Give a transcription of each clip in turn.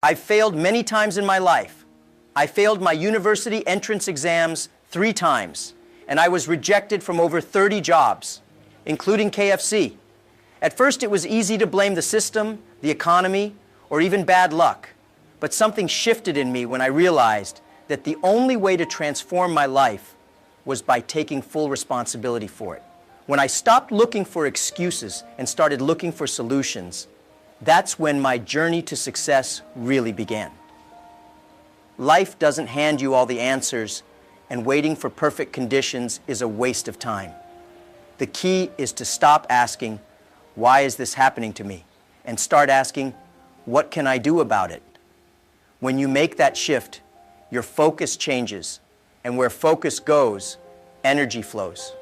I've failed many times in my life. I failed my university entrance exams 3 times, and I was rejected from over 30 jobs, including KFC. At first, it was easy to blame the system, the economy, or even bad luck. But something shifted in me when I realized that the only way to transform my life was by taking full responsibility for it. When I stopped looking for excuses and started looking for solutions, that's when my journey to success really began. Life doesn't hand you all the answers, and waiting for perfect conditions is a waste of time. The key is to stop asking, "Why is this happening to me?" and start asking, "What can I do about it?" When you make that shift, your focus changes, and where focus goes, energy flows.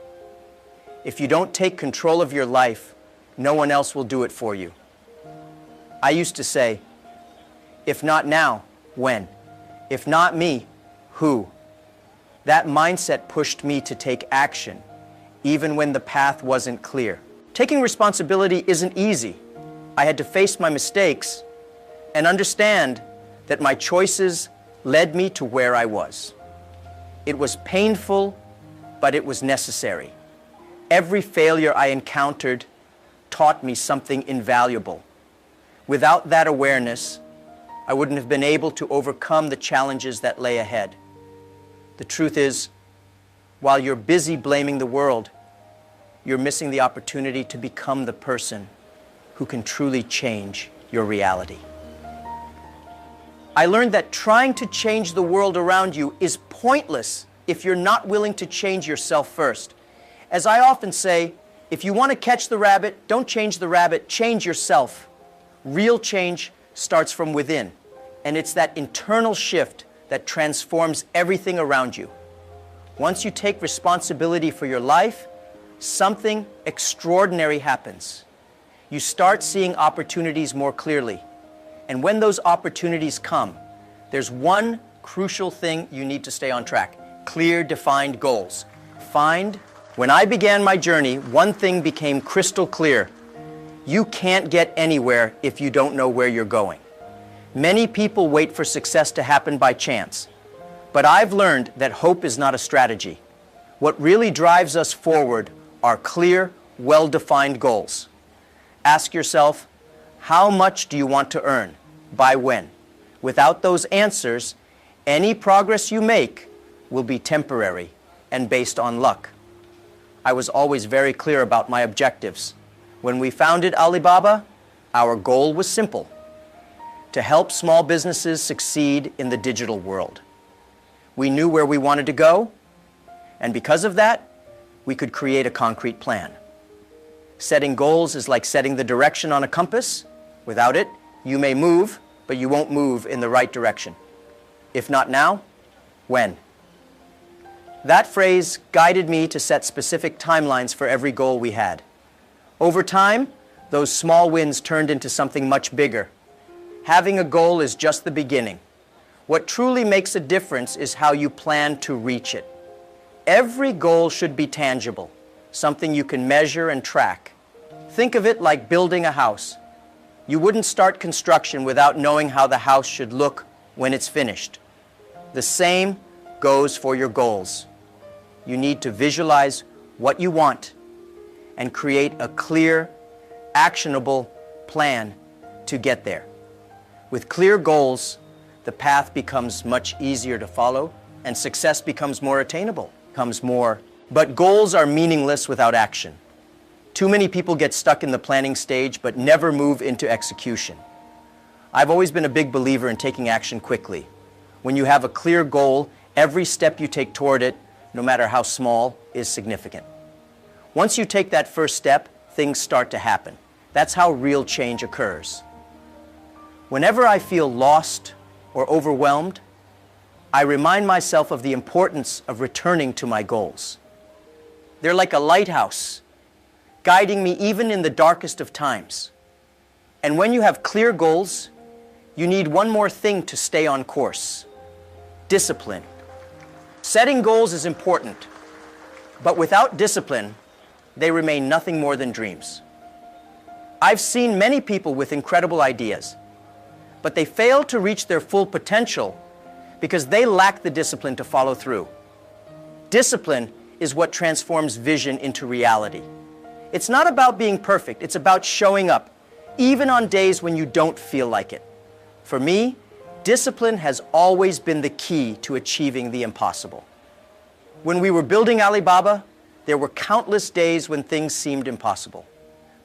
If you don't take control of your life, no one else will do it for you. I used to say, if not now, when? If not me, who? That mindset pushed me to take action, even when the path wasn't clear. Taking responsibility isn't easy. I had to face my mistakes and understand that my choices led me to where I was. It was painful, but it was necessary. Every failure I encountered taught me something invaluable. Without that awareness, I wouldn't have been able to overcome the challenges that lay ahead. The truth is, while you're busy blaming the world, you're missing the opportunity to become the person who can truly change your reality. I learned that trying to change the world around you is pointless if you're not willing to change yourself first. As I often say, if you want to catch the rabbit, don't change the rabbit, change yourself. Real change starts from within, and it's that internal shift that transforms everything around you. Once you take responsibility for your life, something extraordinary happens. You start seeing opportunities more clearly. And when those opportunities come, there's one crucial thing you need to stay on track: clear, defined goals. When I began my journey, one thing became crystal clear. You can't get anywhere if you don't know where you're going. Many people wait for success to happen by chance, but I've learned that hope is not a strategy. What really drives us forward are clear, well-defined goals. Ask yourself, how much do you want to earn? By when? Without those answers, any progress you make will be temporary and based on luck. I was always very clear about my objectives. When we founded Alibaba, our goal was simple: to help small businesses succeed in the digital world. We knew where we wanted to go, and because of that, we could create a concrete plan. Setting goals is like setting the direction on a compass. Without it, you may move, but you won't move in the right direction. If not now, when? That phrase guided me to set specific timelines for every goal we had. Over time, those small wins turned into something much bigger. Having a goal is just the beginning. What truly makes a difference is how you plan to reach it. Every goal should be tangible, something you can measure and track. Think of it like building a house. You wouldn't start construction without knowing how the house should look when it's finished. The same goes for your goals. You need to visualize what you want and create a clear, actionable plan to get there. With clear goals, the path becomes much easier to follow and success becomes more attainable. But goals are meaningless without action. Too many people get stuck in the planning stage but never move into execution. I've always been a big believer in taking action quickly. When you have a clear goal, every step you take toward it, no matter how small, is significant. Once you take that first step, things start to happen. That's how real change occurs. Whenever I feel lost or overwhelmed, I remind myself of the importance of returning to my goals. They're like a lighthouse, guiding me even in the darkest of times. And when you have clear goals, you need one more thing to stay on course: discipline. Setting goals is important, but without discipline, they remain nothing more than dreams. I've seen many people with incredible ideas, but they fail to reach their full potential because they lack the discipline to follow through. Discipline is what transforms vision into reality. It's not about being perfect, it's about showing up, even on days when you don't feel like it. For me, discipline has always been the key to achieving the impossible. When we were building Alibaba, there were countless days when things seemed impossible.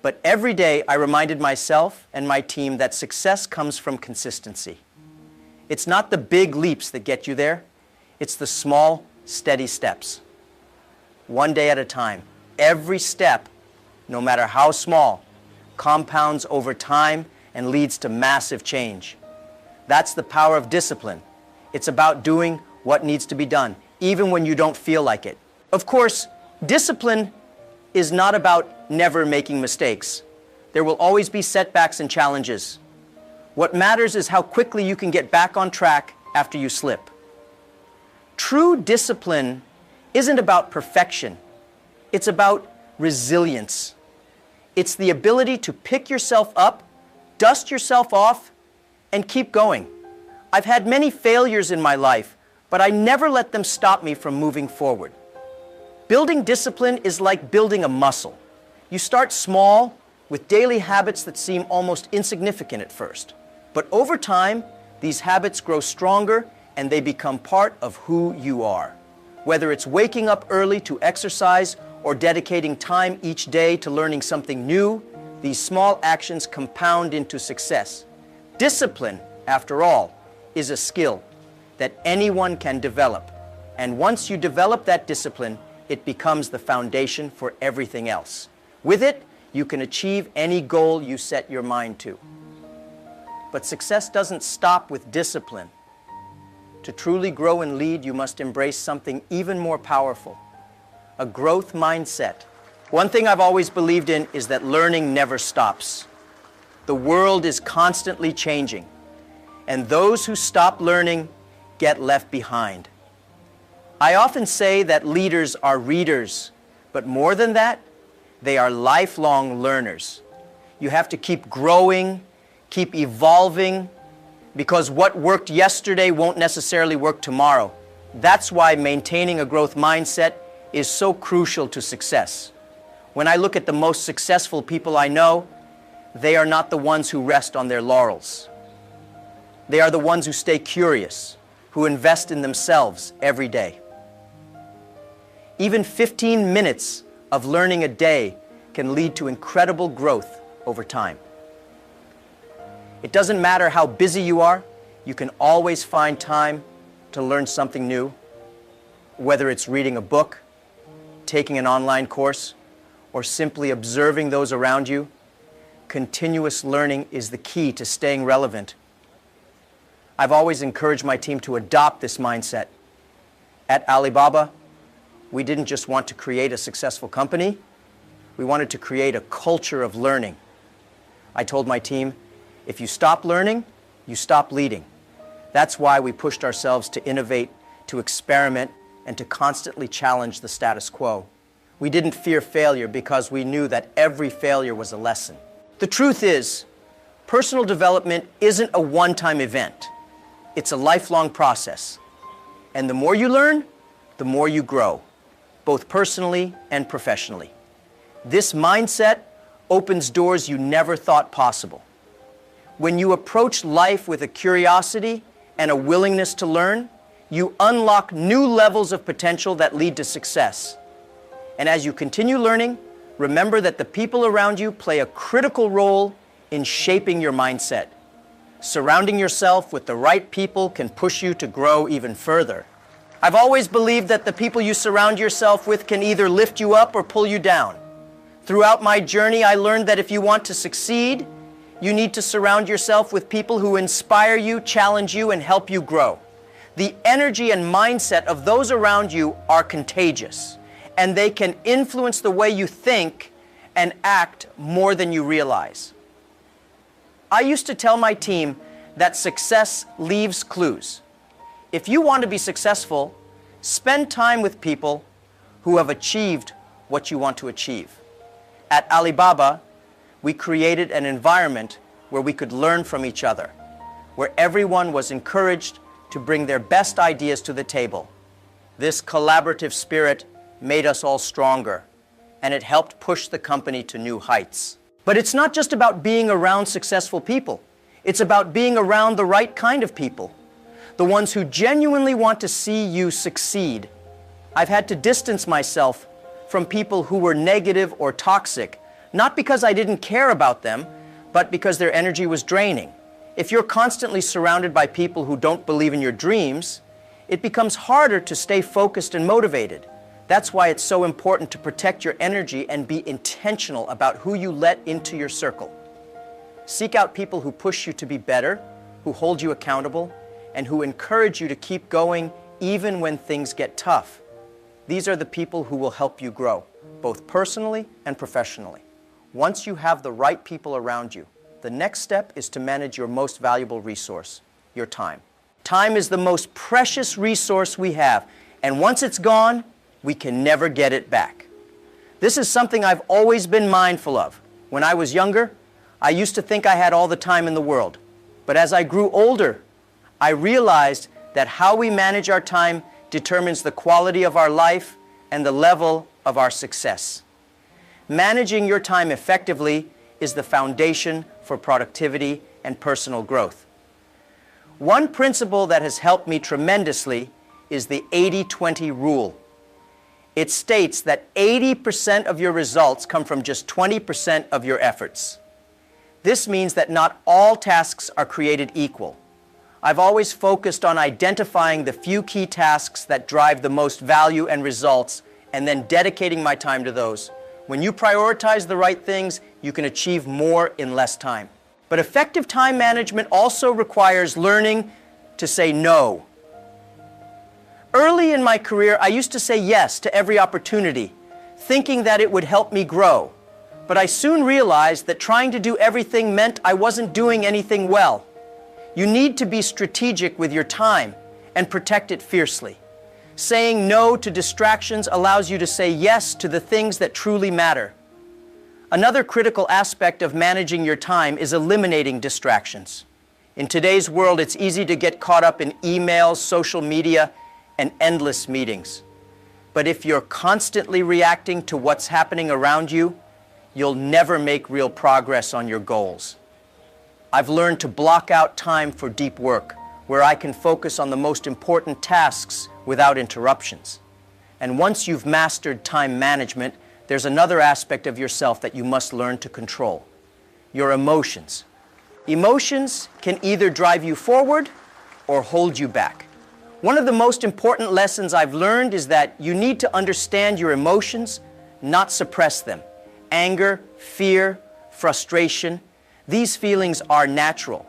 But every day I reminded myself and my team that success comes from consistency. It's not the big leaps that get you there, it's the small, steady steps. One day at a time. Every step, no matter how small, compounds over time and leads to massive change. That's the power of discipline. It's about doing what needs to be done, even when you don't feel like it. Of course, discipline is not about never making mistakes. There will always be setbacks and challenges. What matters is how quickly you can get back on track after you slip. True discipline isn't about perfection. It's about resilience. It's the ability to pick yourself up, dust yourself off, and keep going. I've had many failures in my life, but I never let them stop me from moving forward. Building discipline is like building a muscle. You start small with daily habits that seem almost insignificant at first. But over time, these habits grow stronger and they become part of who you are. Whether it's waking up early to exercise or dedicating time each day to learning something new, these small actions compound into success. Discipline, after all, is a skill that anyone can develop. And once you develop that discipline, it becomes the foundation for everything else. With it, you can achieve any goal you set your mind to. But success doesn't stop with discipline. To truly grow and lead, you must embrace something even more powerful, a growth mindset. One thing I've always believed in is that learning never stops. The world is constantly changing, and those who stop learning get left behind. I often say that leaders are readers, but more than that, they are lifelong learners. You have to keep growing, keep evolving, because what worked yesterday won't necessarily work tomorrow. That's why maintaining a growth mindset is so crucial to success. When I look at the most successful people I know, they are not the ones who rest on their laurels. They are the ones who stay curious, who invest in themselves every day. Even 15 minutes of learning a day can lead to incredible growth over time. It doesn't matter how busy you are, you can always find time to learn something new, whether it's reading a book, taking an online course, or simply observing those around you. Continuous learning is the key to staying relevant. I've always encouraged my team to adopt this mindset. At Alibaba, we didn't just want to create a successful company, we wanted to create a culture of learning. I told my team, if you stop learning, you stop leading. That's why we pushed ourselves to innovate, to experiment, and to constantly challenge the status quo. We didn't fear failure because we knew that every failure was a lesson. The truth is, personal development isn't a one-time event. It's a lifelong process. And the more you learn, the more you grow, both personally and professionally. This mindset opens doors you never thought possible. When you approach life with a curiosity and a willingness to learn, you unlock new levels of potential that lead to success. And as you continue learning, remember that the people around you play a critical role in shaping your mindset. Surrounding yourself with the right people can push you to grow even further. I've always believed that the people you surround yourself with can either lift you up or pull you down. Throughout my journey, I learned that if you want to succeed, you need to surround yourself with people who inspire you, challenge you, and help you grow. The energy and mindset of those around you are contagious, and they can influence the way you think and act more than you realize. I used to tell my team that success leaves clues. If you want to be successful, spend time with people who have achieved what you want to achieve. At Alibaba, we created an environment where we could learn from each other. where everyone was encouraged to bring their best ideas to the table. This collaborative spirit made us all stronger, and it helped push the company to new heights. But it's not just about being around successful people. It's about being around the right kind of people, the ones who genuinely want to see you succeed. I've had to distance myself from people who were negative or toxic, not because I didn't care about them, but because their energy was draining. If you're constantly surrounded by people who don't believe in your dreams, it becomes harder to stay focused and motivated. That's why it's so important to protect your energy and be intentional about who you let into your circle. Seek out people who push you to be better, who hold you accountable, and who encourage you to keep going even when things get tough. These are the people who will help you grow, both personally and professionally. Once you have the right people around you, the next step is to manage your most valuable resource, your time. Time is the most precious resource we have, and once it's gone, we can never get it back. This is something I've always been mindful of. When I was younger, I used to think I had all the time in the world. But as I grew older, I realized that how we manage our time determines the quality of our life and the level of our success. Managing your time effectively is the foundation for productivity and personal growth. One principle that has helped me tremendously is the 80-20 rule. It states that 80% of your results come from just 20% of your efforts. This means that not all tasks are created equal. I've always focused on identifying the few key tasks that drive the most value and results, and then dedicating my time to those. When you prioritize the right things, you can achieve more in less time. But effective time management also requires learning to say no. Early in my career, I used to say yes to every opportunity, thinking that it would help me grow. But I soon realized that trying to do everything meant I wasn't doing anything well. You need to be strategic with your time and protect it fiercely. Saying no to distractions allows you to say yes to the things that truly matter. Another critical aspect of managing your time is eliminating distractions. In today's world, it's easy to get caught up in emails, social media, and endless meetings. But if you're constantly reacting to what's happening around you, you'll never make real progress on your goals. I've learned to block out time for deep work, where I can focus on the most important tasks without interruptions. And once you've mastered time management, there's another aspect of yourself that you must learn to control: your emotions. Emotions can either drive you forward or hold you back. One of the most important lessons I've learned is that you need to understand your emotions, not suppress them. Anger, fear, frustration, these feelings are natural,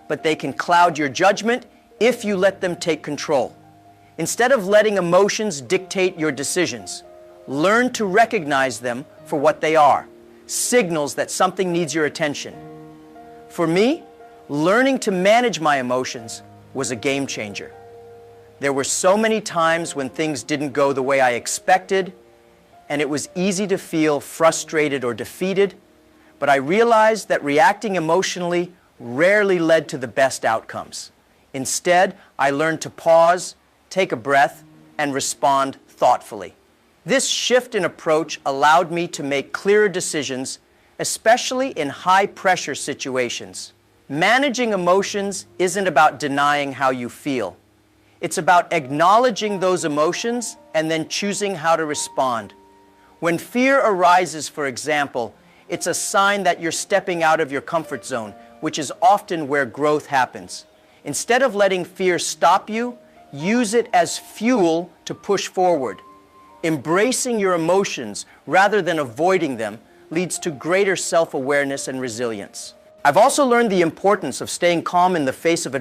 but they can cloud your judgment if you let them take control. Instead of letting emotions dictate your decisions, learn to recognize them for what they are, signals that something needs your attention. For me, learning to manage my emotions was a game changer. There were so many times when things didn't go the way I expected, and it was easy to feel frustrated or defeated, but I realized that reacting emotionally rarely led to the best outcomes. Instead, I learned to pause, take a breath, and respond thoughtfully. This shift in approach allowed me to make clearer decisions, especially in high-pressure situations. Managing emotions isn't about denying how you feel. It's about acknowledging those emotions and then choosing how to respond. When fear arises, for example, it's a sign that you're stepping out of your comfort zone, which is often where growth happens. Instead of letting fear stop you, use it as fuel to push forward. Embracing your emotions rather than avoiding them leads to greater self-awareness and resilience. I've also learned the importance of staying calm in the face of